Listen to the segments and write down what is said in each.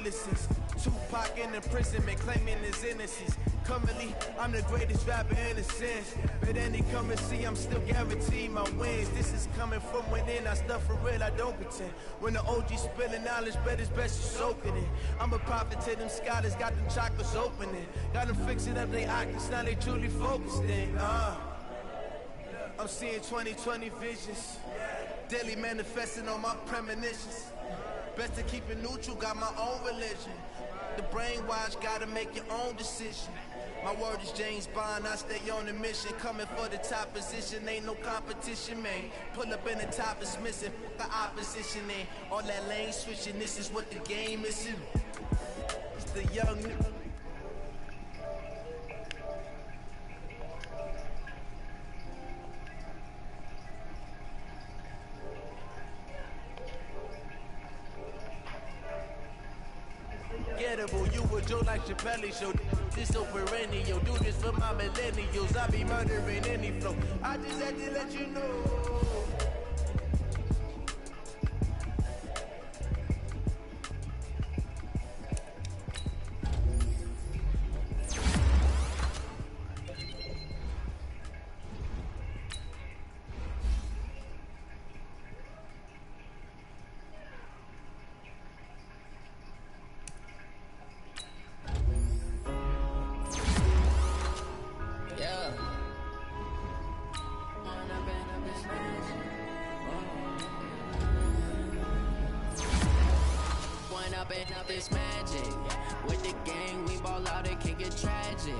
innocence. Tupac in imprisonment, claiming his innocence. Currently, I'm the greatest rapper in a sense. But any currency, I'm still guaranteed my wins. This is coming from within, I stuff for real, I don't pretend. When the OG spilling knowledge, bet it's best you soaking it. I'm a prophet to them scholars, got them chakras opening. Got them fixing up they octaves, now they truly focused in. I'm seeing 2020 visions. Daily manifesting on my premonitions. Best to keep it neutral, got my own religion. The brainwash, gotta make your own decision. My word is James Bond, I stay on the mission. Coming for the top position, ain't no competition, man. Pull up in the top is missing, the opposition ain't. All that lane switching, this is what the game is in. It's the young nigga. You a Joe like Chappelle show. This so perennial. Do this for my millennials. I be murdering any flow. I just had to let you know. Up this magic with the gang, we ball out, it can get tragic.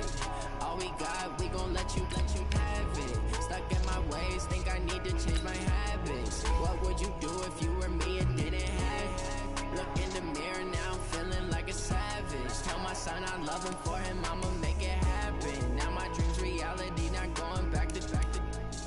All we got, we gon' let you have it. Stuck in my ways, think I need to change my habits. What would you do if you were me and didn't have it? Look in the mirror now, I'm feeling like a savage. Tell my son I love him, for him I'ma make it happen. Now my dreams reality, not going back to.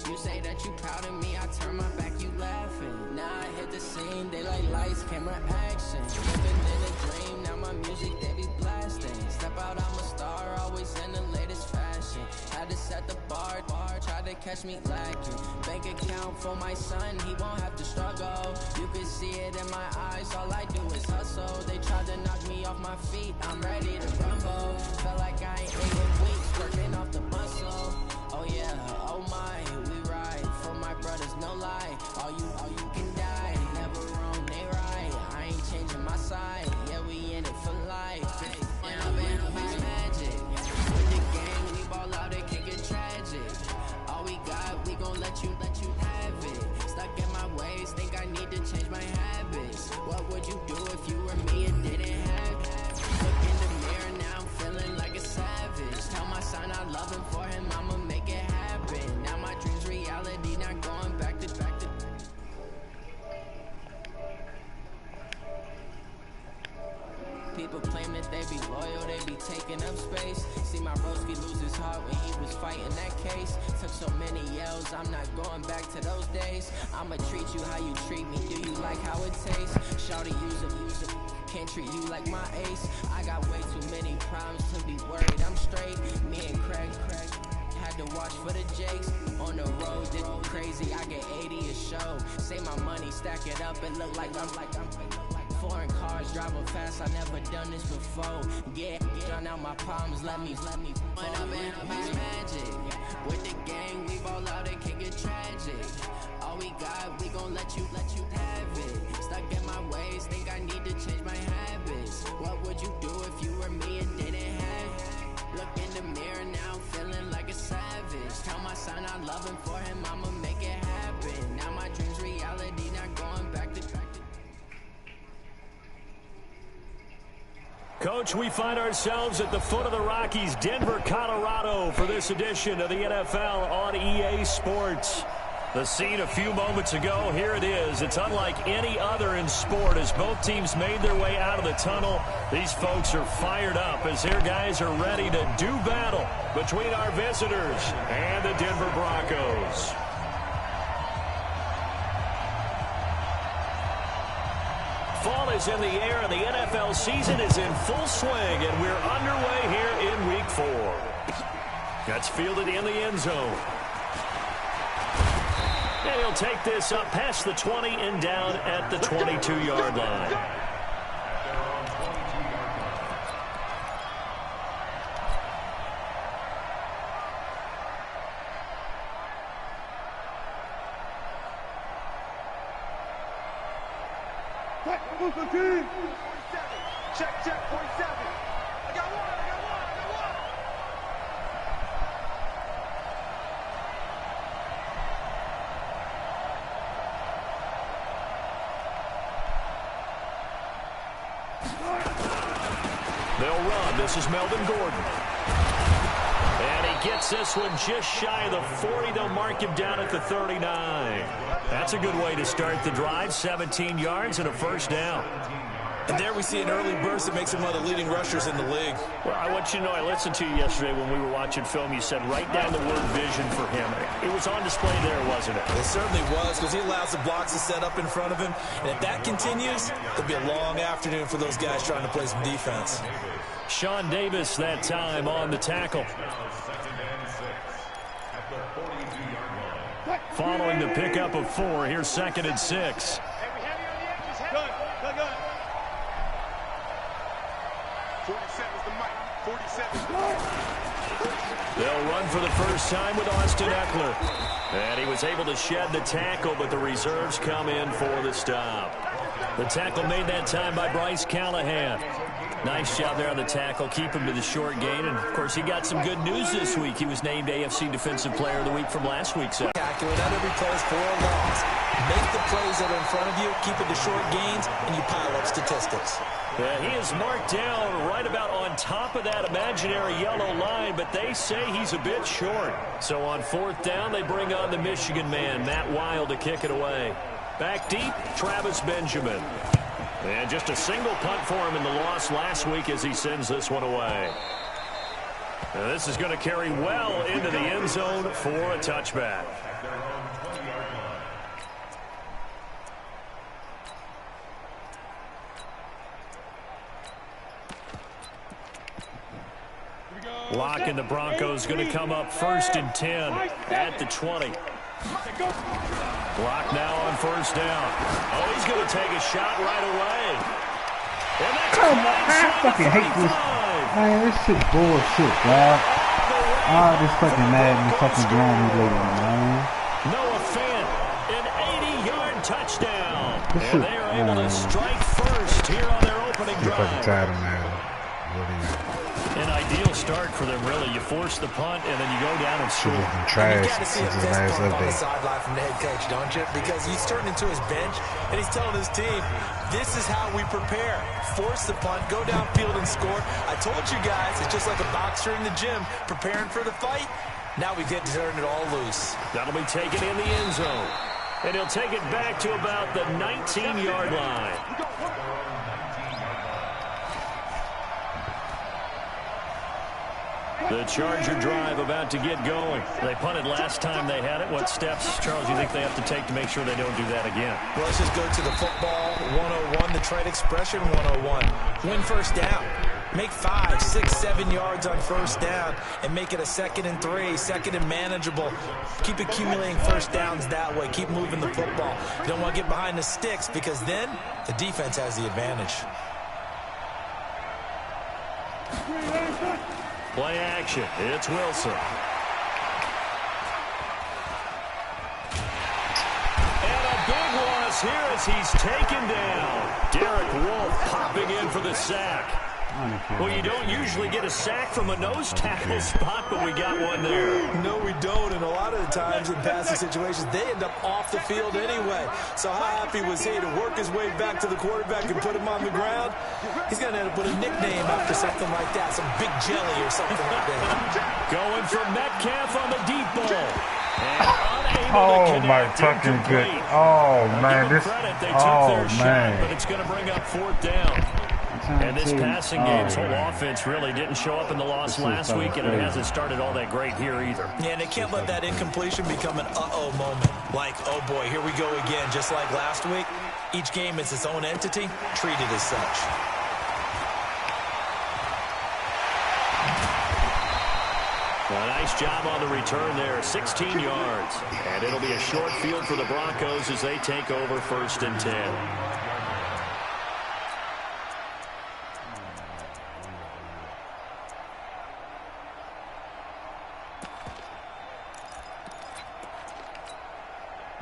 You say that you proud of me, I turn my back, you laughing. Now I hit the scene, they like lights, camera, action. Living in a dream, now my music, they be blasting. Step out, I'm a star, always in the latest fashion. Had to set the bar, try to catch me lacking. Bank account for my son, he won't have to struggle. You can see it in my eyes, all I do is hustle. They tried to knock me off my feet, I'm ready to rumble. Felt like I ain't ate in weeks, working off the muscle. Oh yeah, oh my, we ride for my brothers, no lie. All you can die, never wrong, they right. I ain't changing my side, yeah, we in it for life. It's magic, with the gang, we ball out, it can get tragic. All we got, we gon' let you have it. Stuck in my ways, think I need to change my habits. What would you do if you were me and didn't have it? Look in the mirror now, I'm feeling like a savage. Tell my son I love him, for him I'ma make it happen. Now my dreams reality, not going back to. People claim that they be loyal, they be taking up space. See my broski lose his heart when he was fighting that case. Took so many yells, I'm not going back to those days. I'ma treat you how you treat me, do you like how it tastes? Shawty, use it, can't treat you like my ace. I got way too many problems to be worried, I'm straight. Me and Craig had to watch for the Jakes. On the road, did crazy, I get 80 a show. Say my money, stack it up, and look like I'm foreign cars, driving fast, I never done this before. Yeah, drown out my problems, let me point up in magic. With the gang, we ball out, it can get tragic. All we got, we gon' let you have it. Stuck in my ways, think I need to change my habits. What would you do if you were me and didn't have it? Look in the mirror now, I'm feeling like a savage. Tell my son I love him, for him I'ma make it happen. Now my dreams reality, not going back to. Coach, we find ourselves at the foot of the Rockies, Denver, Colorado, for this edition of the NFL on EA Sports. The scene a few moments ago, here it is. It's unlike any other in sport as both teams made their way out of the tunnel. These folks are fired up as their guys are ready to do battle between our visitors and the Denver Broncos. Fall is in the air, and the NFL season is in full swing, and we're underway here in Week 4. That's fielded in the end zone. And he'll take this up past the 20 and down at the 22-yard line. Check, 47. I got one. They'll run. This is Melvin Gordon. And he gets this one just shy of the 40. They'll mark him down at the 39. That's a good way to start the drive. 17 yards and a first down. And there we see an early burst that makes him one of the leading rushers in the league. Well, I want you to know, I listened to you yesterday when we were watching film. You said write down the word vision for him. It was on display there, wasn't it? It certainly was, because he allows the blocks to set up in front of him. And if that continues, it'll be a long afternoon for those guys trying to play some defense. Sean Davis that time on the tackle. Following the pickup of 4, here's 2nd and 6. Gun. 47's the mic. 47's the mic. They'll run for the first time with Austin Eckler. And he was able to shed the tackle, but the reserves come in for the stop. The tackle made that time by Bryce Callahan. Nice job there on the tackle. Keep him to the short gain. And, of course, he got some good news this week. He was named AFC Defensive Player of the Week from last week's episode. Calculate out every play is for a loss. Make the plays that are in front of you, keep it to short gains, and you pile up statistics. Yeah, he is marked down right about on top of that imaginary yellow line, but they say he's a bit short. So on 4th down, they bring on the Michigan man, Matt Wild, to kick it away. Back deep, Travis Benjamin. And just a single punt for him in the loss last week as he sends this one away. Now this is going to carry well into the end zone for a touchback. Lock and the Broncos going to come up 1st and 10 at the 20. Block now on 1st down. Oh, he's going to take a shot right away. And that's come on, I fucking hate this. Man, this shit bullshit, dog. Oh, this fucking Madden fucking blowing me lately, man. Noah Fant, an 80-yard touchdown. This and they are able to strike first here on their opening drive. You're fucking tired of Madden. What are you? An ideal start for them, really. You force the punt, and then you go down and score. Trash. You got to see a fist bump on the sideline from the head coach, don't you? Because he's turning to his bench, and he's telling his team, this is how we prepare. Force the punt, go downfield and score. I told you guys, it's just like a boxer in the gym preparing for the fight. Now we get to turn it all loose. That'll be taken in the end zone. And he'll take it back to about the 19-yard line. The Charger drive about to get going. They punted last time they had it. What steps, Charles, do you think they have to take to make sure they don't do that again? Well, let's just go to the football 101, the trade expression 101. Win first down. Make 5, 6, 7 yards on first down and make it a 2nd and 3, 2nd and manageable. Keep accumulating first downs that way. Keep moving the football. You don't want to get behind the sticks because then the defense has the advantage. Play action. It's Wilson. And a big loss here as he's taken down. Derek Wolfe popping in for the sack. Well, you don't usually get a sack from a nose tackle spot, but we got one there. No, we don't, and a lot of the times in passing situations, they end up off the field anyway. So how happy was he to work his way back to the quarterback and put him on the ground? He's going to end up with a nickname after something like that, some big jelly or something like that. Going for Metcalf on the deep ball. Oh, my fucking good. Oh, man. This. Oh, man. But it's going to bring up 4th down. And this passing game's whole offense really didn't show up in the loss last week, and it hasn't started all that great here either. Yeah, and they can't let that incompletion become an uh-oh moment. Like, oh boy, here we go again, just like last week. Each game is its own entity, treated as such. A nice job on the return there, 16 yards. And it'll be a short field for the Broncos as they take over 1st and 10.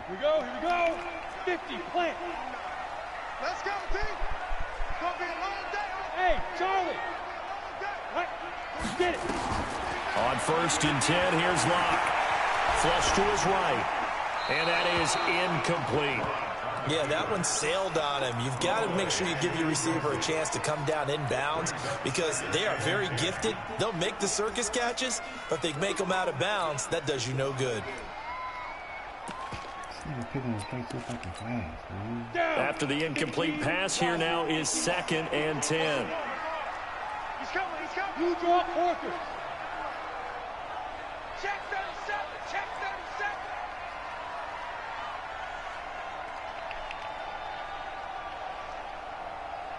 Here we go. 50, plant. Let's go, team. It's going to be a long day. Hey, Charlie. Right. Get it. On 1st and 10, here's Locke. Flush to his right. And that is incomplete. Yeah, that one sailed on him. You've got to make sure you give your receiver a chance to come down inbounds because they are very gifted. They'll make the circus catches, but if they make them out of bounds, that does you no good. After the incomplete pass, here now is 2nd and 10. He's coming, he's coming. You draw Parker. Check 37, check 37.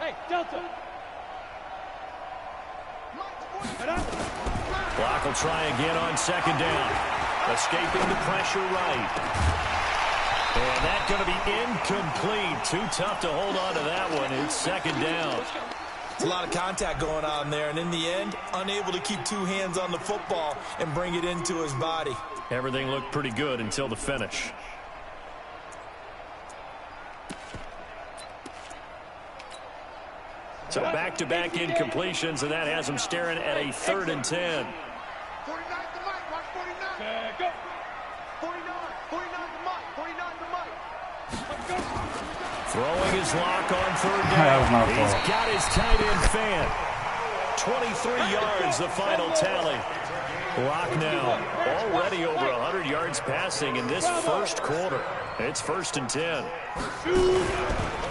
Hey, Delta. Block will try again on 2nd down. Escaping the pressure right. And that's going to be incomplete. Too tough to hold on to that one. It's 2nd down. It's a lot of contact going on there, and in the end, unable to keep 2 hands on the football and bring it into his body. Everything looked pretty good until the finish. So back-to-back incompletions, and that has him staring at a 3rd and 10. 49 to Mike, watch 49. Go. 49 to Mike, 49 to Mike. Throwing his Lock on 3rd down. He's got his tight end fan. 23 yards, the final tally. Lock now already over 100 yards passing in this first quarter. It's 1st and 10.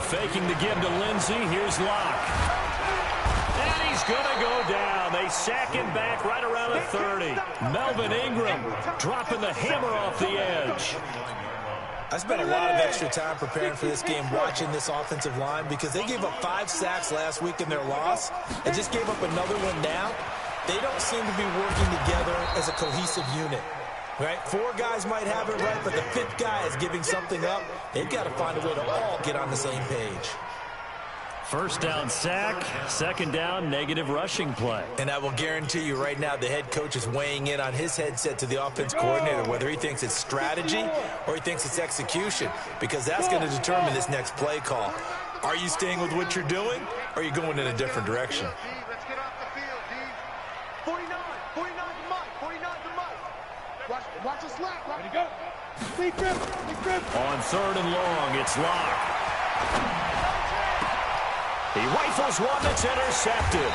Faking the give to Lindsey. Here's Lock. And he's going to go down. They sack him back right around the 30. Melvin Ingram dropping the hammer off the edge. I spent a lot of extra time preparing for this game watching this offensive line because they gave up 5 sacks last week in their loss and just gave up another one now. They don't seem to be working together as a cohesive unit. Right? 4 guys might have it right, but the 5th guy is giving something up. They've got to find a way to all get on the same page. 1st down sack, 2nd down negative rushing play. And I will guarantee you right now the head coach is weighing in on his headset to the offense coordinator, whether he thinks it's strategy or he thinks it's execution, because that's going to determine this next play call. Are you staying with what you're doing, or are you going in a different direction? Let's get off the field, D. 49 to Mike, 49 to Mike. Watch the slap. Ready to go. Big grip. On 3rd and long, it's Lock. He rifles one that's intercepted.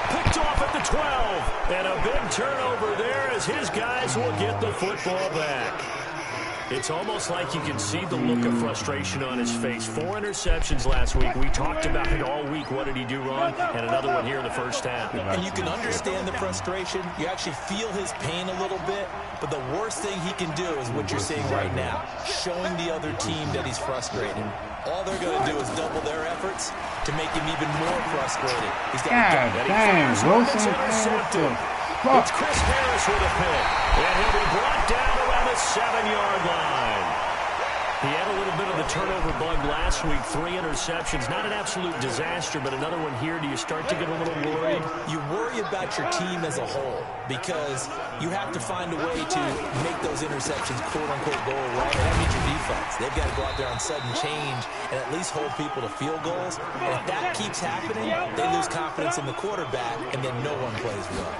Picked off at the 12. And a big turnover there as his guys will get the football back. It's almost like you can see the look of frustration on his face. 4 interceptions last week. We talked about it all week. What did he do wrong? And another one here in the first half. And you can understand the frustration. You actually feel his pain a little bit. But the worst thing he can do is what you're seeing right now, showing the other team that he's frustrated. All they're going to do is double their efforts to make him even more frustrated. He's got God damn, Wilson. It's Chris Harris with a pick. And he'll be brought down around the 7-yard line. He had a little bit of the turnover bug last week. 3 interceptions. Not an absolute disaster, but another one here. Do you start to get a little worried? You worry about your team as a whole because you have to find a way to make those interceptions quote-unquote go away. And that means your defense. They've got to go out there on sudden change and at least hold people to field goals. And if that keeps happening, they lose confidence in the quarterback, and then no one plays well.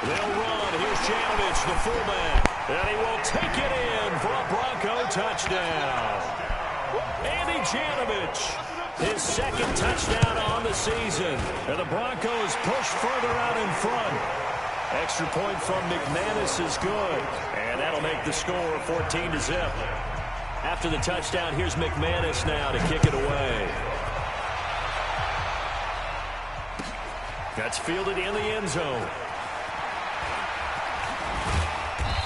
They'll run. Here's Janovich, the fullback. And he will take it in for a Bronco touchdown. Andy Janovich, his 2nd touchdown on the season. And the Broncos push further out in front. Extra point from McManus is good. And that'll make the score 14-0. After the touchdown, here's McManus now to kick it away. That's fielded in the end zone.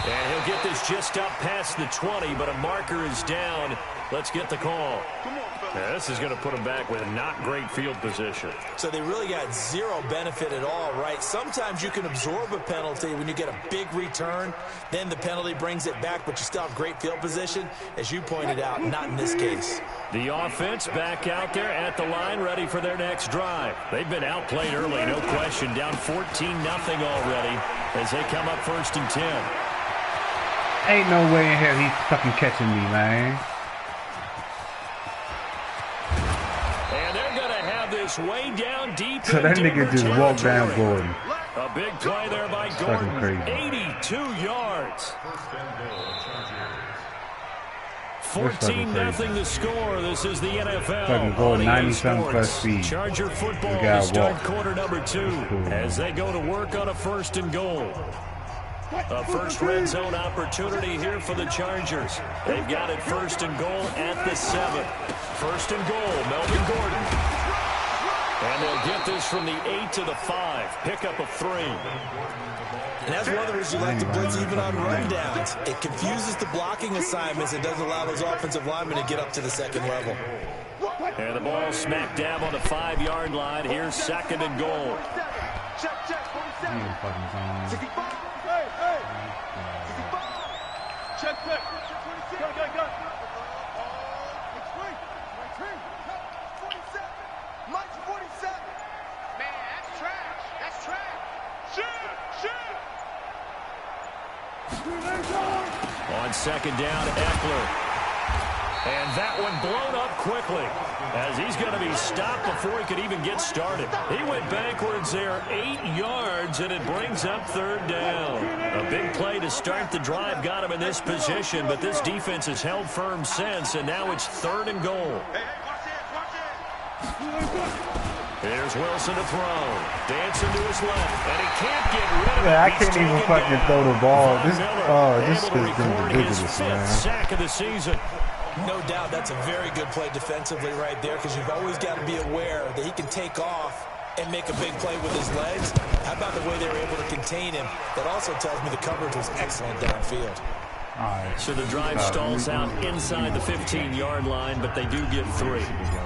And he'll get this just up past the 20, but a marker is down. Let's get the call. Yeah, this is going to put him back with not great field position. So they really got 0 benefit at all, right? Sometimes you can absorb a penalty when you get a big return. Then the penalty brings it back, but you still have great field position. As you pointed out, not in this case. The offense back out there at the line, ready for their next drive. They've been outplayed early, no question. Down 14-0 already as they come up 1st and 10. Ain't no way in hell he's fucking catching me, man. this way down deep. So that nigga just walked down Gordon. A big play there by Gordon. 82 yards. 14-0 the score. This is the NFL. Gordon, 90-something plus speed. Charger football to start quarter number 2 as they go to work on a 1st and goal. A first red zone opportunity here for the Chargers. They've got it 1st and goal at the 7. 1st and goal, Melvin Gordon. And they'll get this from the 8 to the 5. Pickup of 3. And that's one of the reasons you like to blitz even on rundowns. It confuses the blocking assignments. It doesn't allow those offensive linemen to get up to the 2nd level. And the ball smack dab on the 5-yard line. Here's 2nd and goal. Check, 47. 65. Hey. 65. Check, back. Go. Mike's 47. Man, that's trash. That's trash. Shoot. On 2nd down, Eckler. And that one blown up quickly as he's going to be stopped before he could even get started. He went backwards there 8 yards, and it brings up 3rd down. A big play to start the drive got him in this position, but this defense has held firm since, and now it's 3rd and goal. Here's Wilson to throw. Dancing to his left, and he can't get rid of it. I can't even fucking throw the ball. This has been ridiculous, man. Sack of the season. No doubt that's a very good play defensively right there, because you've always got to be aware that he can take off and make a big play with his legs. How about the way they were able to contain him? That also tells me the coverage was excellent downfield. So the drive stalls out inside the 15-yard line, but they do get 3.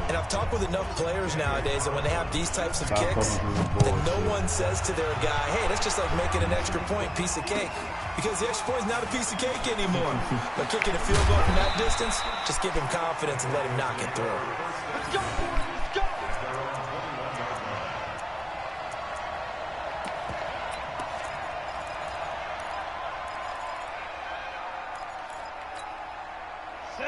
And I've talked with enough players nowadays that when they have these types of kicks, that no one says to their guy, hey, that's just like making an extra point, piece of cake. Because the extra point is not a piece of cake anymore. But kicking a field goal from that distance, just give him confidence and let him knock it through. Let's go.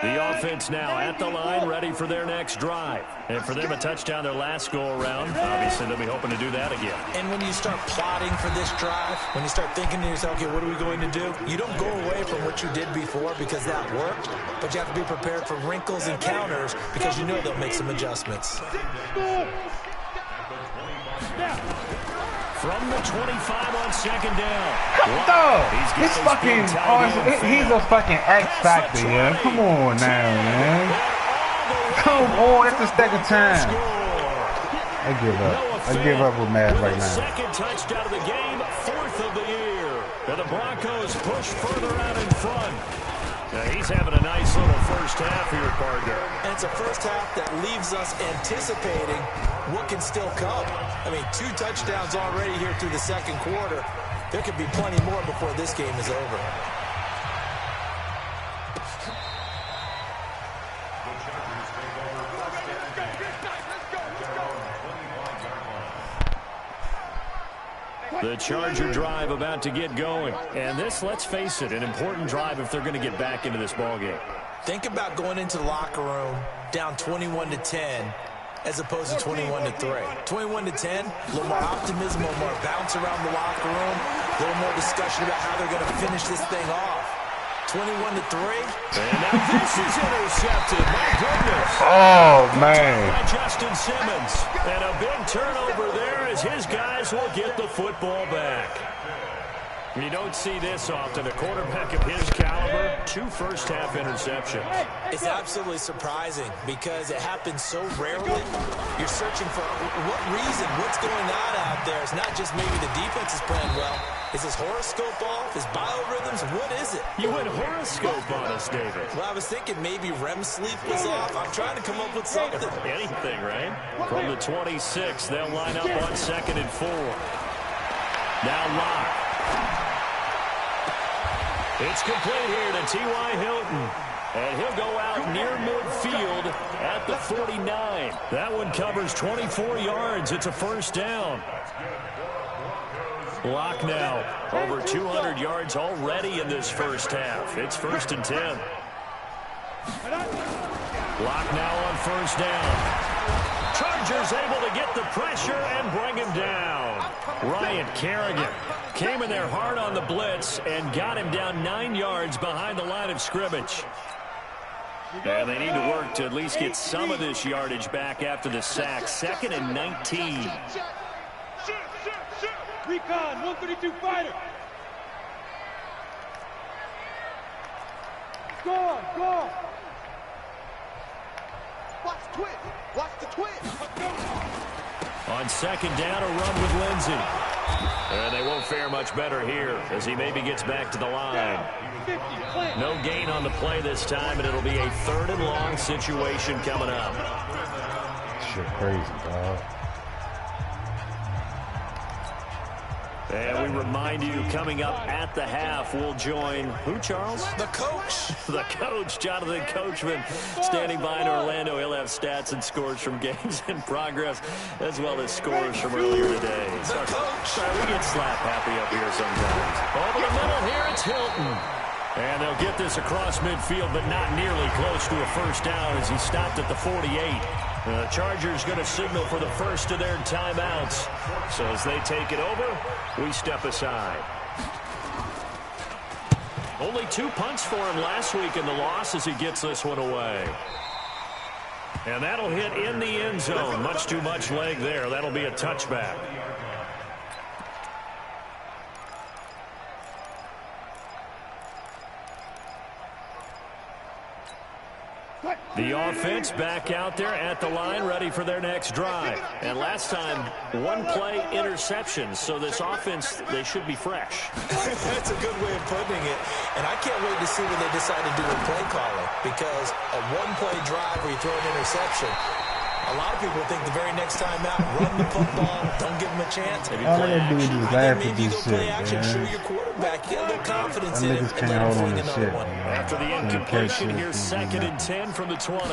The offense now at the line, ready for their next drive. And for them, a touchdown their last go-around. Obviously, they'll be hoping to do that again. And when you start plotting for this drive, when you start thinking to yourself, okay, what are we going to do? You don't go away from what you did before because that worked, but you have to be prepared for wrinkles and counters because you know they'll make some adjustments. From the 25 on 2nd down. He's a fucking X factor, yeah. Come on now, man. Come on, that's the 2nd time. I give up with Madden right now. 2nd touchdown of the game, 4th of the year. And the Broncos push further out in front. Now he's having a nice little first half here, partner. And it's a first half that leaves us anticipating what can still come. I mean, 2 touchdowns already here through the 2nd quarter. There could be plenty more before this game is over. The Charger drive about to get going. And this, let's face it, an important drive if they're going to get back into this ballgame. Think about going into the locker room down 21-10 as opposed to 21-3. 21-10, a little more optimism, a little more bounce around the locker room, a little more discussion about how they're going to finish this thing off. 21-3. And now this is intercepted. My goodness. Oh, man. By Justin Simmons. And a big turnover there as his guys will get the football back. You don't see this often. A quarterback of his caliber, 2 first-half interceptions. It's absolutely surprising because it happens so rarely. You're searching for what reason, what's going on out there. It's not just maybe the defense is playing well. Is his horoscope off? His biorhythms? What is it? You went horoscope on us, David. Well, I was thinking maybe REM sleep was off. I'm trying to come up with something. Anything, right? From the 26, they'll line up on 2nd and 4. Now Locke. It's complete here to T.Y. Hilton. And he'll go out near midfield at the 49. That one covers 24 yards. It's a first down. Locke now over 200 yards already in this first half. It's 1st and 10. Locke now on first down. Chargers able to get the pressure and bring him down. Ryan Kerrigan came in there hard on the blitz and got him down 9 yards behind the line of scrimmage. And they need to work to at least get some of this yardage back after the sack. 2nd and 19. Recon, 132 fighter. Go on, go on. Watch the twist. Watch the twist. On 2nd down, a run with Lindsey. And they won't fare much better here as he maybe gets back to the line. No gain on the play this time, and it'll be a 3rd and long situation coming up. Shit crazy, dog. And we remind you, coming up at the half, we'll join who, Charles? The coach. The coach, Jonathan Coachman, standing by in Orlando. He'll have stats and scores from games in progress, as well as scores from earlier today. The coach. Sorry, we get slap happy up here sometimes. Over the middle here, it's Hilton. And they'll get this across midfield, but not nearly close to a first down as he stopped at the 48. The Chargers going to signal for the first of their timeouts. So as they take it over, we step aside. Only 2 punts for him last week in the loss as he gets this one away. And that'll hit in the end zone. Much too much leg there. That'll be a touchback. The offense back out there at the line, ready for their next drive. And last time, 1-play interception. So this offense, they should be fresh. That's a good way of putting it. And I can't wait to see what they decide to do with play calling. Because a 1-play drive where you throw an interception, a lot of people think the very next time out, run the football, don't give them a chance. All they do is just laugh at Maybe you this go play shit, action, show man. your quarterback, get a little confidence in Them him, niggas and can't let him hold on fling to another shit, one. man. After the incompletion, here's 2nd and 10 from the 20.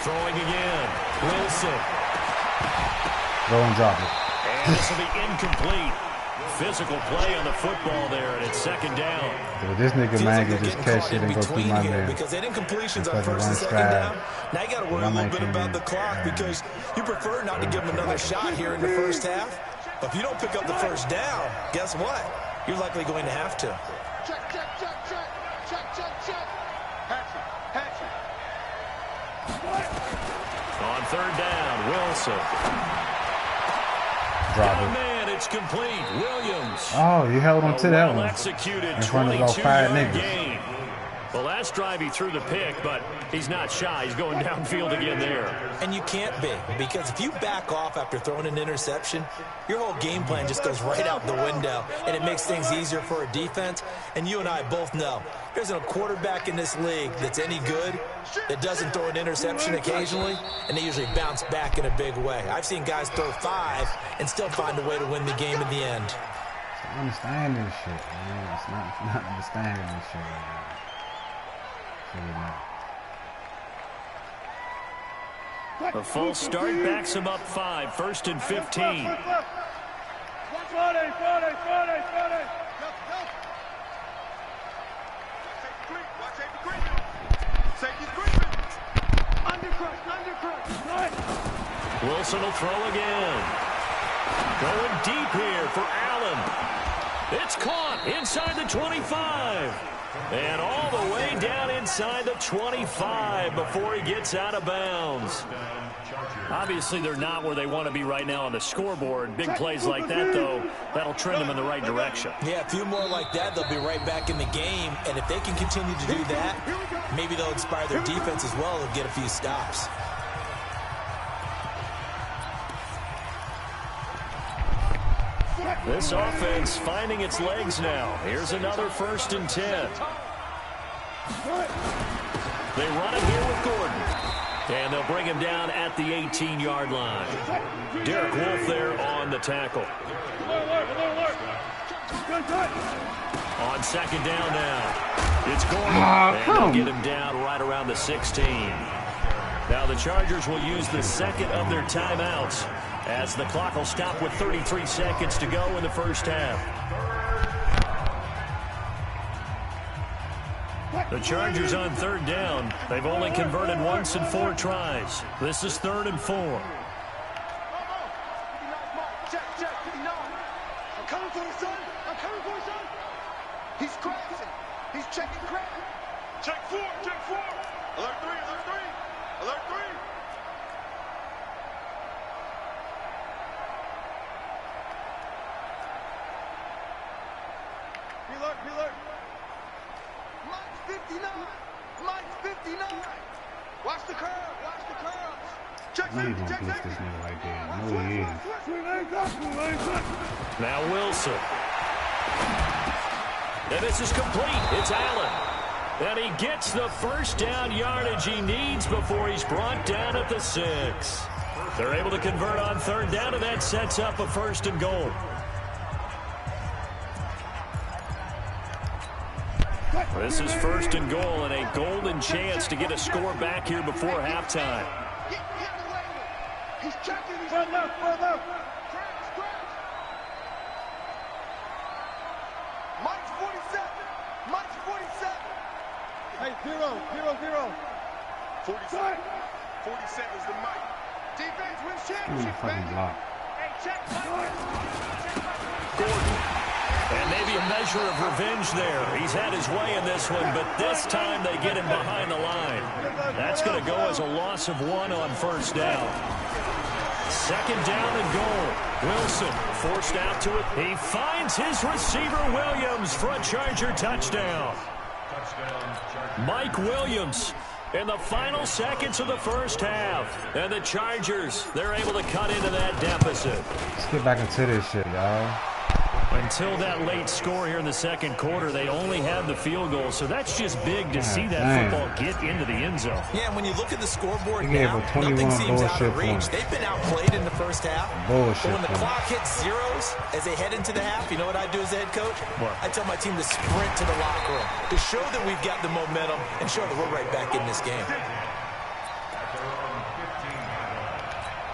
Throwing again. Wilson. Go and drop it. And this will be incomplete. Physical play on the football there, and it's 2nd down. Dude, this nigga man can just catch it and go through my man. Because that incompletion's on Fucking 1st and run 2nd stride. down. Now you got to worry a little bit about the clock because you prefer not to give him another shot here in the first half. But if you don't pick up the first down, guess what? You're likely going to have to. Check, check, check, check. Check, check, check. Hatch it. On 3rd down, Wilson. Drop Oh, it. man, it's complete. Williams. Oh, you held on to that one. Executed In front of those 5 22-yard niggas. gain. Well, last drive he threw the pick, but he's not shy. He's going downfield again there. And you can't be, because if you back off after throwing an interception, your whole game plan just goes right out the window, and it makes things easier for a defense. And you and I both know there's a quarterback in this league that's any good that doesn't throw an interception occasionally, and they usually bounce back in a big way. I've seen guys throw 5 and still find a way to win the game in the end. I understand this shit, man. It's not understanding this shit, man. A false start backs him up 5. 1st and 15. Friday. Wilson will throw again. Going deep here for Allen. It's caught inside the 25. And all the way down inside the 25 before he gets out of bounds. Obviously, they're not where they want to be right now on the scoreboard. Big plays like that, though, that'll trend them in the right direction. Yeah, a few more like that, they'll be right back in the game. And if they can continue to do that, maybe they'll inspire their defense as well and get a few stops. This offense finding its legs now. Here's another 1st and 10. They run it here with Gordon. And they'll bring him down at the 18-yard line. Derek Wolfe there on the tackle. On 2nd down now. It's Gordon. And they'll get him down right around the 16. Now the Chargers will use the 2nd of their timeouts as the clock will stop with 33 seconds to go in the first half. The Chargers on 3rd down. They've only converted once in 4 tries. This is 3rd and 4. Check, 59. I'm coming for you, son. I'm coming for you, son. He's crashing. He's checking crack. Check 4, check 4. Alert 3, alert 3. Alert 3. Be alert. Mike's 59. Mike's 59. Watch the curve. Watch the curve. Check I know he's check gonna blitz this nigga right there. I know he is. Now Wilson. And this is complete. It's Allen. And he gets the first down yardage he needs before he's brought down at the 6. They're able to convert on 3rd down, and that sets up a 1st and goal. This is 1st and goal and a golden chance to get a score back here before halftime. He's checking. He's further. Mike's 47. Mike's 47. Hey, 0. 47. 47 is the Mike. Defense wins championship, baby. Hey, check. Gordon. And maybe a measure of revenge there. He's had his way in this one, but this time they get him behind the line. That's going to go as a loss of 1 on 1st down. 2nd down and goal. Wilson forced out to it. He finds his receiver Williams for a Charger touchdown. Mike Williams in the final seconds of the 1st half. And the Chargers, they're able to cut into that deficit. Let's get back into this shit, y'all. Until that late score here in the 2nd quarter, they only have the field goal, so that's just big to see that football get into the end zone. Yeah, when you look at the scoreboard now, nothing seems out of reach. Points. They've been outplayed in the 1st half. Bullshit But when the points. clock hits zeros as they head into the half, you know what I do as the head coach? What? I tell my team to sprint to the locker room to show that we've got the momentum and show that we're right back in this game.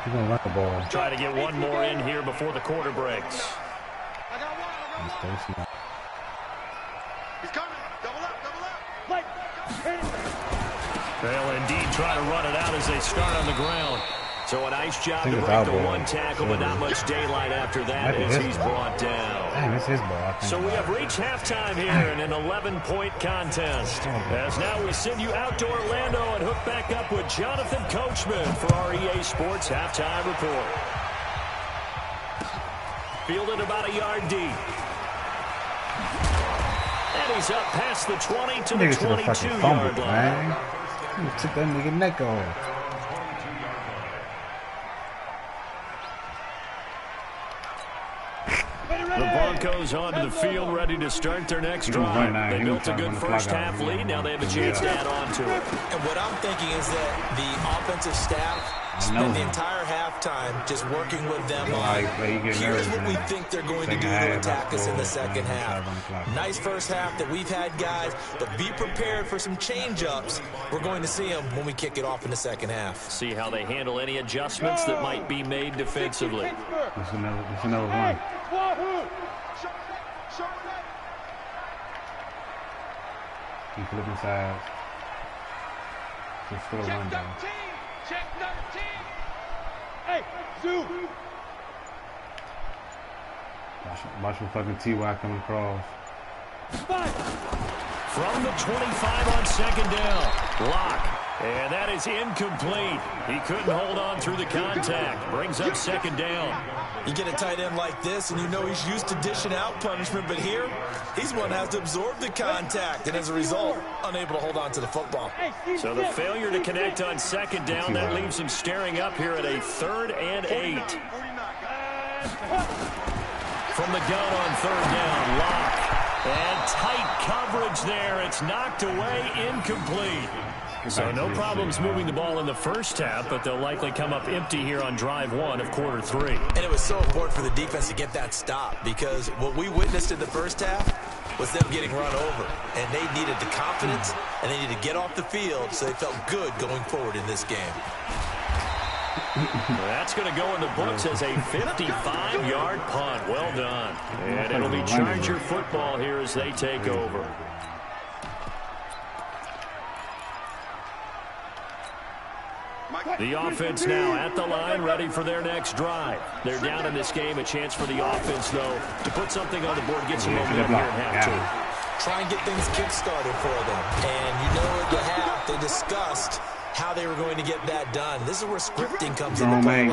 He's going to run the ball. Try to get one more in here before the quarter breaks. He's so smart. He's coming. Double up. They'll indeed try to run it out as they start on the ground. So a nice job to break the 1 tackle, but not much daylight after that as he's brought down. Dang, it's his ball. So we have reached halftime here in an 11-point contest. As now we send you out to Orlando and hook back up with Jonathan Coachman for our EA Sports Halftime Report. Fielded about a yard deep. And he's up past the 20 to the 22-yard line. You took that nigga neck off. The Broncos onto the field, ready to start their next drive. They built a good first half lead. Now they have a chance to add on to it. And what I'm thinking is that the offensive staff spend the entire halftime just working with them on here's what we think they're going to do to attack us in the 2nd half. Nice first half that we've had, guys, but be prepared for some change-ups. We're going to see them when we kick it off in the 2nd half. See how they handle any adjustments that might be made defensively. It's another one. Keep flipping sides. Just for the one down. Check 13. Hey, Zoo. Watch for fucking T.Y. coming across. From the 25 on 2nd down. Block. And that is incomplete. He couldn't hold on through the contact. Brings up 2nd down. You get a tight end like this, and you know he's used to dishing out punishment, but here, he's one that has to absorb the contact, and as a result, unable to hold on to the football. So the failure to connect on 2nd down, that leaves him staring up here at a 3rd and 8. From the gun on 3rd down, Lock. And tight coverage there. It's knocked away, incomplete. So no problems moving the ball in the first half, but they'll likely come up empty here on drive 1 of quarter 3. And it was so important for the defense to get that stop because what we witnessed in the first half was them getting run over. And they needed the confidence, and they needed to get off the field so they felt good going forward in this game. That's going to go in the books as a 55-yard punt. Well done. And it'll be Charger football here as they take over. The offense now at the line, ready for their next drive. They're down in this game. A chance for the offense, though, to put something on the board, get some momentum here in half two. Try and get things kick-started for them. And you know at the half, they discussed how they were going to get that done. This is where scripting comes into play.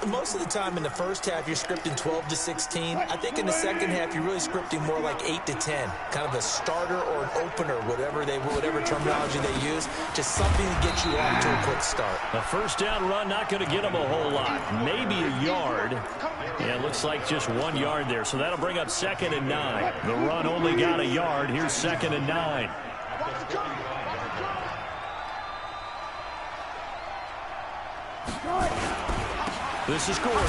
Most of the time in the first half, you're scripting 12 to 16. I think in the second half, you're really scripting more like 8 to 10. Kind of a starter or an opener, whatever terminology they use. Just something to get you off to a quick start. A first down run, not going to get them a whole lot. Maybe a yard. Yeah, it looks like just 1 yard there. So that'll bring up 2nd and 9. The run only got a yard. Here's 2nd and 9. This is Gordon.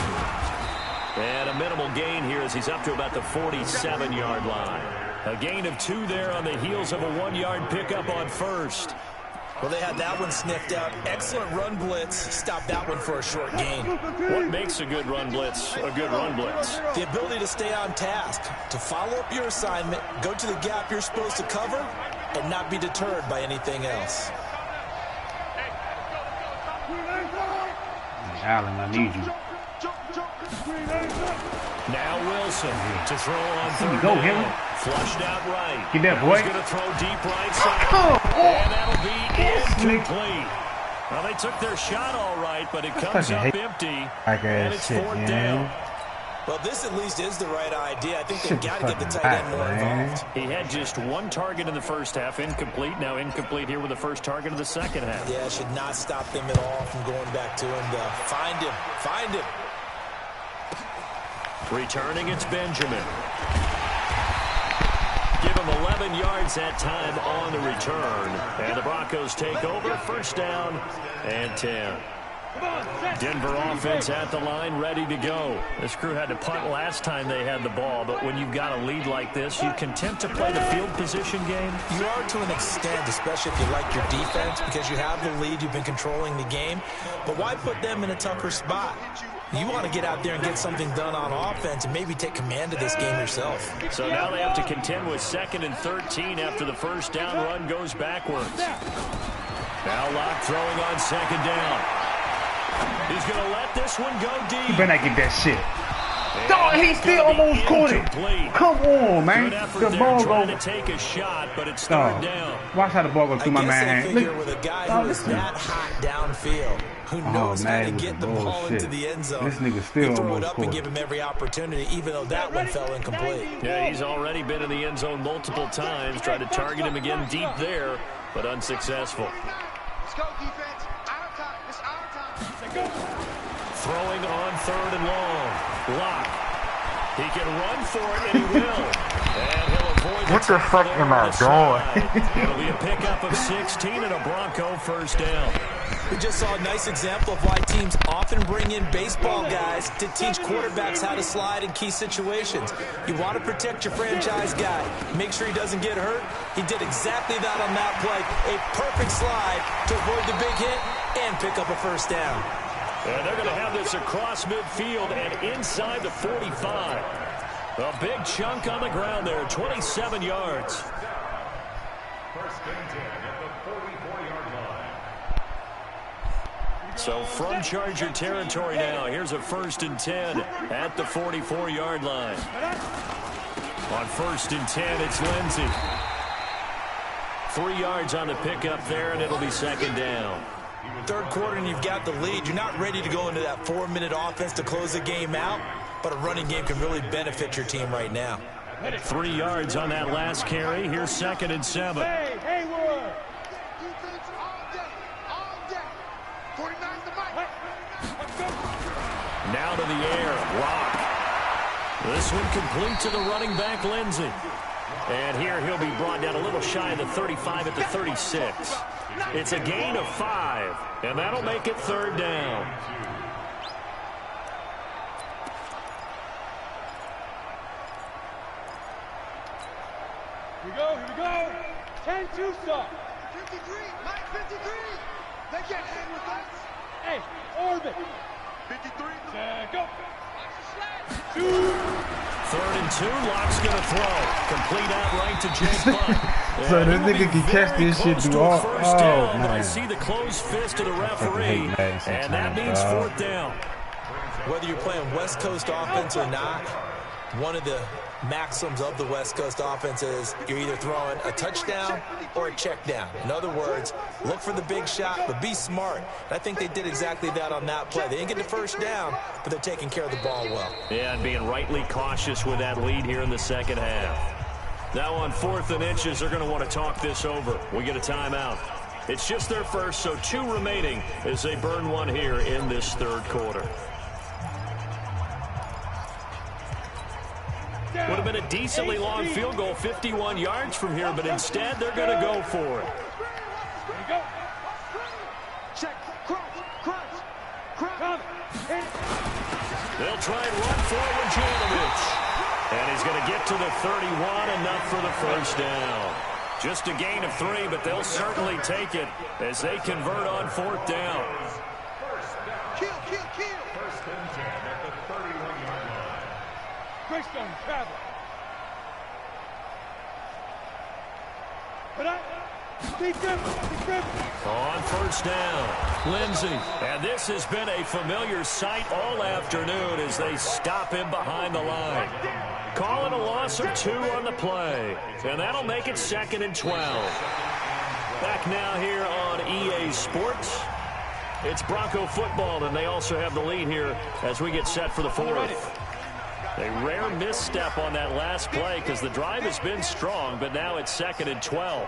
And a minimal gain here as he's up to about the 47-yard line. A gain of 2 there on the heels of a 1-yard pickup on first. Well, they had that one sniffed out. Excellent run blitz. Stopped that one for a short gain. What makes a good run blitz a good run blitz? The ability to stay on task, to follow up your assignment, go to the gap you're supposed to cover, and not be deterred by anything else. Allen, I need you. Now Wilson to throw on third go, down. Flushed out right. Get that, boy. He's going to throw deep right side. And that'll be incomplete. Well, they took their shot all right, but it comes up empty. And it's 4th down. Well, this at least is the right idea. I think they've got to get the tight end more involved. He had just 1 target in the first half, incomplete. Now incomplete here with the first target of the second half. Yeah, should not stop them at all from going back to him. Find him. Find him. Returning, it's Benjamin. Give him 11 yards that time on the return. And the Broncos take over. First down and 10. Denver offense at the line, ready to go. This crew had to punt last time they had the ball, but when you've got a lead like this, you content to play the field position game? You are to an extent, especially if you like your defense, because you have the lead, you've been controlling the game. But why put them in a tougher spot? You want to get out there and get something done on offense and maybe take command of this game yourself. So now they have to contend with 2nd and 13 after the first down run goes backwards. Now Locke throwing on 2nd down. He's going to let this one go deep. You better not get that shit. Dog, he still almost caught it. Come on, man. The ball trying to take a shot, but it's 3rd down. Watch how the ball goes through my man's hand. Look, with a guy who is that hot downfield, who knows how to get the ball into the end zone. This nigga still throw it up and give him every opportunity, even though that one fell incomplete. Yeah, he's already been in the end zone multiple times. Tried to target him again deep there, but unsuccessful. Let's go, defense. Our time. It's our time. Go. Throwing on 3rd and long. Locke. He can run for it, and he will. And he'll avoid what the fuck am I doing? It'll be a pickup of 16 and a Bronco first down. We just saw a nice example of why teams often bring in baseball guys to teach quarterbacks how to slide in key situations. You want to protect your franchise guy. Make sure he doesn't get hurt. He did exactly that on that play. A perfect slide to avoid the big hit and pick up a first down. And they're going to have this across midfield and inside the 45. A big chunk on the ground there, 27 yards. First and 10 at the 44-yard line. So from Charger territory now, here's a 1st and 10 at the 44-yard line. On 1st and 10, it's Lindsey. 3 yards on the pickup there, and it'll be 2nd down. 3rd quarter and you've got the lead. You're not ready to go into that 4-minute offense to close the game out, but a running game can really benefit your team right now. 3 yards on that last carry. Here's 2nd and 7. Hey, Haywood. Defense all day. All day. 49's the mic. Let's go. Now to the air. Locke. This one complete to the running back, Lindsey. And here he'll be brought down a little shy of the 35 at the 36. It's a gain of 5, and that'll make it 3rd down. Here we go. 10-2 stop. 53, Mike 53. They can't hang with us. Hey, orbit. 53. Go. 3rd and 2. Lock's going to throw. Complete outright to Jake Butt. So this nigga can catch this shit do all. Oh, man. I see the closed fist of the referee, and that means 4th down. Whether you're playing West Coast offense or not, one of the maxims of the West Coast offense is you're either throwing a touchdown or a check down. In other words, look for the big shot, but be smart. And I think they did exactly that on that play. They didn't get the 1st down, but they're taking care of the ball well. Yeah, and being rightly cautious with that lead here in the 2nd half. Now on 4th and inches, they're going to want to talk this over. We get a timeout. It's just their first, so 2 remaining as they burn one here in this 3rd quarter. Would have been a decently long field goal, 51 yards from here, but instead they're going to go for it. They'll try and run forward Janovich. And he's going to get to the 31, enough for the 1st down. Just a gain of 3, but they'll certainly take it as they convert on 4th down. Kill. 1st and 10 at the 31-yard line. Greystone travel. On 1st down, Lindsey. And this has been a familiar sight all afternoon as they stop him behind the line. Calling a loss of 2 on the play. And that'll make it 2nd and 12. Back now here on EA Sports. It's Bronco football, and they also have the lead here as we get set for the 4th. A rare misstep on that last play because the drive has been strong, but now it's 2nd and 12.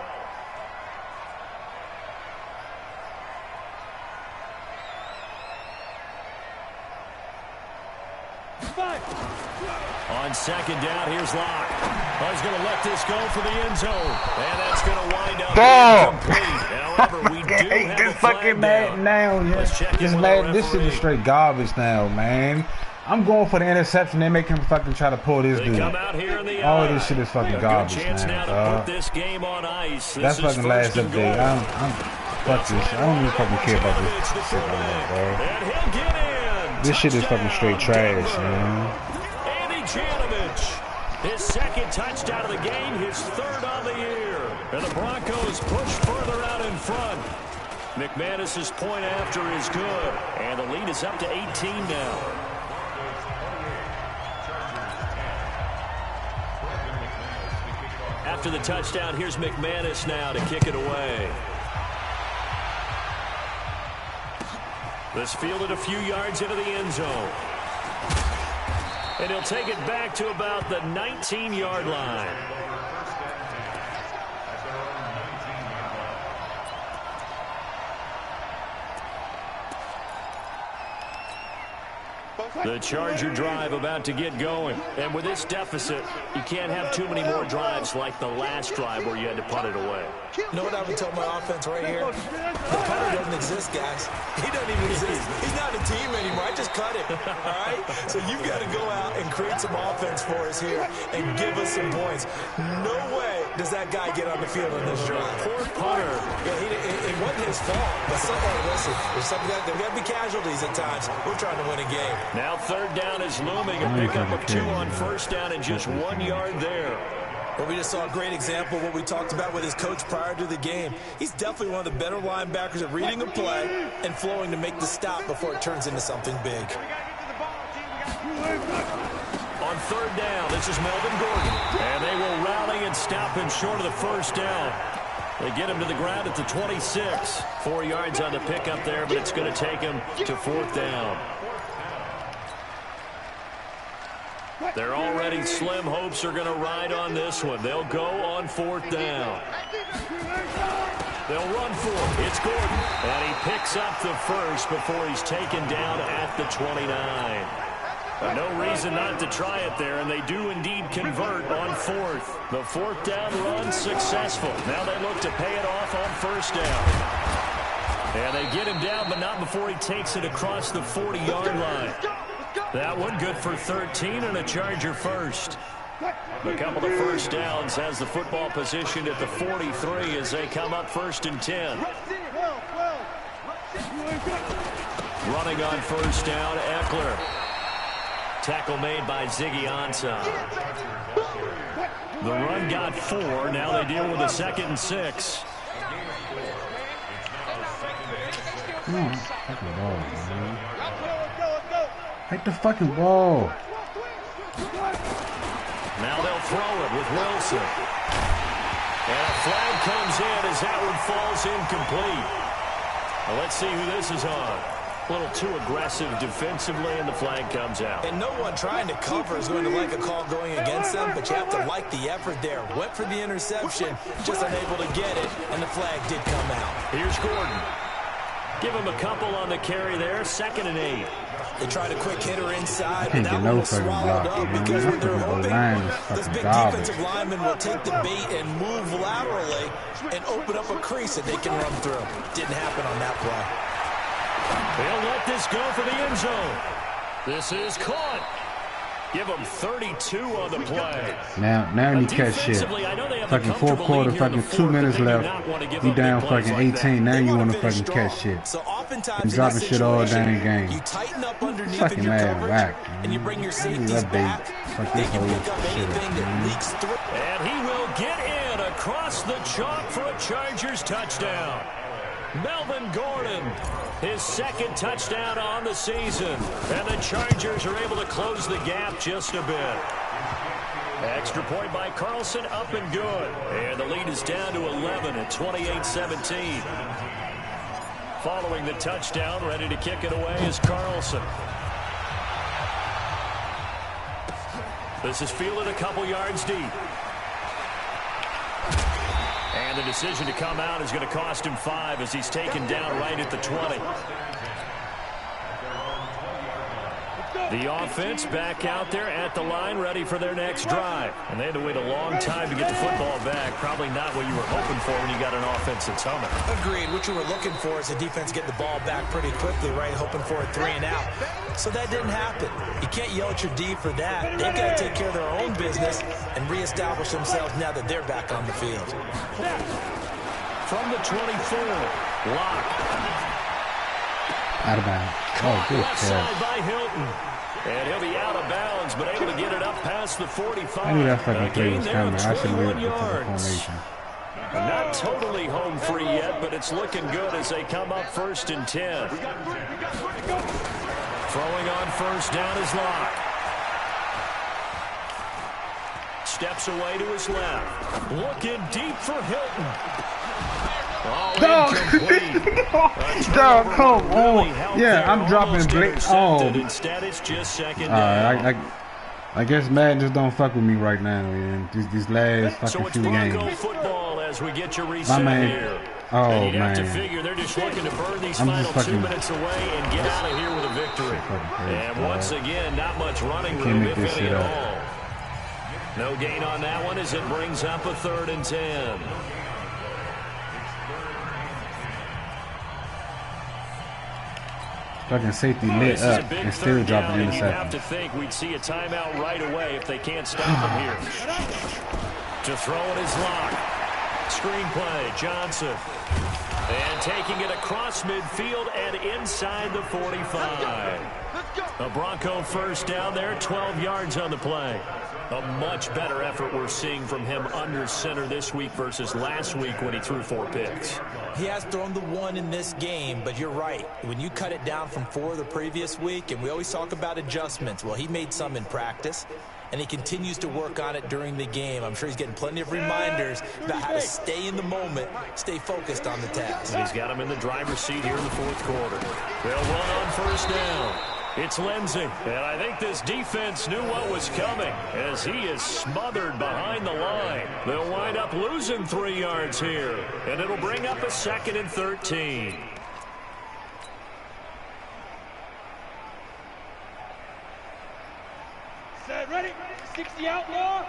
On 2nd down, here's Locke. Oh, he's going to let this go for the end zone. And that's going to wind up incomplete. However, we do have this fucking Madden now, yeah. This shit is straight garbage now, man. I'm going for the interception. They make him fucking try to pull this dude. All this shit is fucking garbage now. Put this game on ice. That's fucking last update. Fuck this shit. I don't even fucking care about this shit no more, bro. This shit is fucking straight trash, man. Janovich, his 2nd touchdown of the game, his 3rd on the year. And the Broncos push further out in front. McManus's point after is good. And the lead is up to 18 now. After the touchdown, here's McManus now to kick it away. This fielded a few yards into the end zone. And he'll take it back to about the 19-yard line. The Charger drive about to get going. And with this deficit, you can't have too many more drives like the last drive where you had to punt it away. You know what I would tell my offense right here? The punter doesn't exist, guys. He doesn't even exist. He's not a team anymore. I just cut it, all right? So you've got to go out and create some offense for us here and give us some points. No way does that guy get on the field on this drive. Poor punter. Yeah, it wasn't his fault. But listen, there's something that there got to be casualties at times. We're trying to win a game. Now 3rd down is looming. A pickup of 2 on 1st down and just 1 yard there. But we just saw a great example of what we talked about with his coach prior to the game. He's definitely one of the better linebackers at reading a play and flowing to make the stop before it turns into something big. On 3rd down, this is Melvin Gordon. And they will rally and stop him short of the 1st down. They get him to the ground at the 26. 4 yards on the pickup there, but it's going to take him to 4th down. Their already slim hopes are going to ride on this one. They'll go on 4th down. They'll run for it. It's Gordon. And he picks up the 1st before he's taken down at the 29. No reason not to try it there, and they do indeed convert on 4th. The 4th down run successful. Now they look to pay it off on 1st down. And they get him down, but not before he takes it across the 40-yard line. That one good for 13 and a Charger 1st. A couple of 1st downs has the football position at the 43 as they come up 1st and 10. Running on 1st down, Eckler. Tackle made by Ziggy Ansah. The run got 4. Now they deal with a 2nd and 6. Come on, fucking ball, man. Take the fucking ball. Now they'll throw it with Wilson. And a flag comes in as that one falls incomplete. Well, let's see who this is on. A little too aggressive defensively, and the flag comes out. And no one trying to cover is going to like a call going against them, but you have to like the effort there. Went for the interception, just unable to get it, and the flag did come out. Here's Gordon. Give him a couple on the carry there, 2nd and 8. They tried a quick hitter inside, Can't but get that one no was fucking swallowed block, up man. because what they're hoping, This those big garbage. defensive linemen will take the bait and move laterally and open up a crease that they can run through. Didn't happen on that play. They'll let this go for the end zone. This is caught. Give them 32 on the play. Now you catch shit. Fucking 4th quarter, fucking 2 minutes left. You down fucking 18. Now you want to fucking catch shit. So oftentimes I'm dropping shit all damn game. You tighten up underneath Fucking in your mad coverage, back, and you bring your safeties that bait. back. Fuck They this can whole pick up shit up, anything that man. leaks through. And he will get in across the chalk for a Chargers touchdown. Melvin Gordon, his 2nd touchdown on the season. And the Chargers are able to close the gap just a bit. Extra point by Carlson, up and good. And the lead is down to 11 at 28-17. Following the touchdown, ready to kick it away is Carlson. This is fielded a couple yards deep. And the decision to come out is going to cost him 5 as he's taken down right at the 20. The offense back out there at the line, ready for their next drive. And they had to wait a long time to get the football back. Probably not what you were hoping for when you got an offense that's humming. Agreed. What you were looking for is the defense getting the ball back pretty quickly, right? Hoping for a 3 and out. So that didn't happen. You can't yell at your D for that. They've got to take care of their own business and reestablish themselves now that they're back on the field. From the 24, Locke. Out of bounds. Oh, good Left catch. side by Hilton. And he'll be out of bounds, but able to get it up past the 45. I knew that fucking play was Gain there coming. of I should have 21 waited for the yards. formation. Not totally home free yet, but it's looking good as they come up 1st and 10. Throwing on 1st down is Locke. Steps away to his left. Looking deep for Hilton. Oh, Dog, come on. Yeah, I'm dropping Blake. Oh. Instead, it's just 2nd down. I guess Madden just don't fuck with me right now, man. These last fucking few games. Football as we get your reset My man. here. Oh, and you'd man. have to figure they're just looking to burn these I'm final just 2 fucking- minutes away and get out of here with a victory. And once again, not much running Can't room, make if this any shit at up. all. No gain on that one as it brings up a 3rd and 10. Fucking safety lit up and still dropping You have interception. to think we'd see a timeout right away if they can't stop him here. To throw it is Locke. Screenplay, Johnson. And taking it across midfield and inside the 45. A Bronco 1st down there, 12 yards on the play. A much better effort we're seeing from him under center this week versus last week when he threw 4 picks. He has thrown the 1 in this game, but you're right. When you cut it down from 4 the previous week, and we always talk about adjustments, well, he made some in practice, and he continues to work on it during the game. I'm sure he's getting plenty of reminders about how to stay in the moment, stay focused on the task. And he's got him in the driver's seat here in the 4th quarter. They'll run on 1st down. It's Lindsey, and I think this defense knew what was coming as he is smothered behind the line. They'll wind up losing 3 yards here, and it'll bring up a 2nd and 13. Set, ready? 60 outlaw.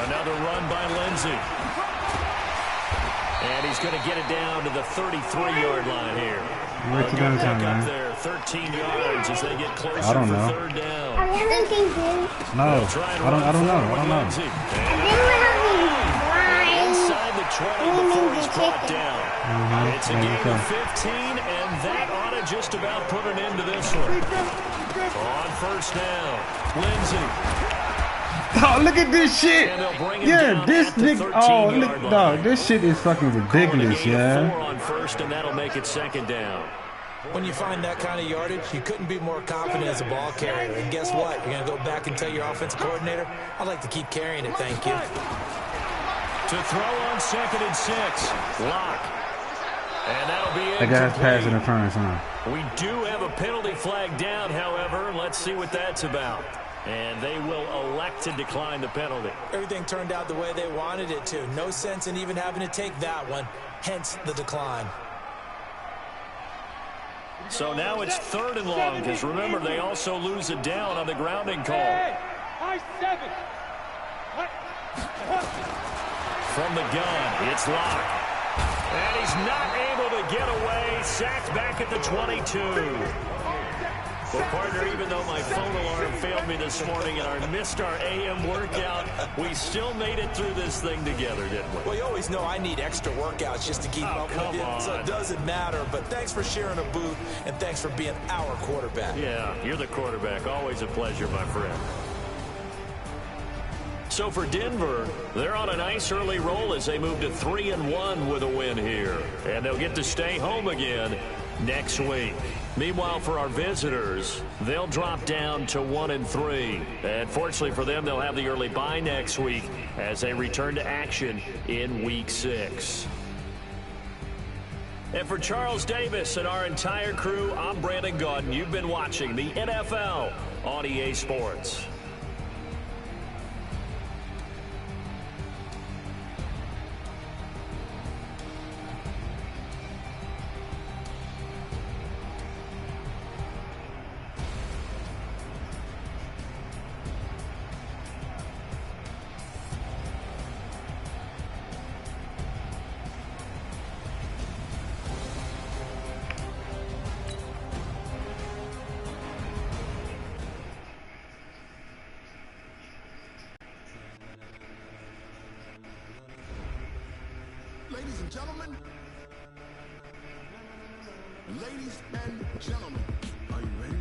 Another run by Lindsey. And he's going to get it down to the 33-yard line here. Wait till that time, Up man. there, 13 yards as they get closer I don't for know. 3rd down. No, I don't know. Inside the swelling before he's brought down. It's a game of 15, and that ought to just about put an end to this one. On first down, Lindsey. Oh, look at this shit. Yeah, this nigga. Oh, look, dog. This shit is fucking ridiculous, yeah. 4 on first, and that'll make it second down. When you find that kind of yardage, you couldn't be more confident as a ball carrier. And guess what? You're going to go back and tell your offensive coordinator, I'd like to keep carrying it, thank you. To throw on 2nd and 6. Lock. And that'll be it. That guy's pass interference, huh? We do have a penalty flag down, however. Let's see what that's about. And they will elect to decline the penalty. Everything turned out the way they wanted it to. No sense in even having to take that one. Hence the decline. So now it's 3rd and long, because remember, they also lose it down on the grounding call. From the gun, it's Locke. And he's not able to get away. Sacked back at the 22. Well, partner, even though my phone alarm failed me this morning and I missed our AM workout, we still made it through this thing together, didn't we? Well, you always know I need extra workouts just to keep up with you, so it doesn't matter. But thanks for sharing a boot, and thanks for being our quarterback. Yeah, you're the quarterback. Always a pleasure, my friend. So for Denver, they're on a nice early roll as they move to 3-1 with a win here. And they'll get to stay home again next week. Meanwhile, for our visitors, they'll drop down to 1-3. And fortunately for them, they'll have the early bye next week as they return to action in Week 6. And for Charles Davis and our entire crew, I'm Brandon Gaudin. You've been watching the NFL on EA Sports. Ladies and gentlemen, are you ready?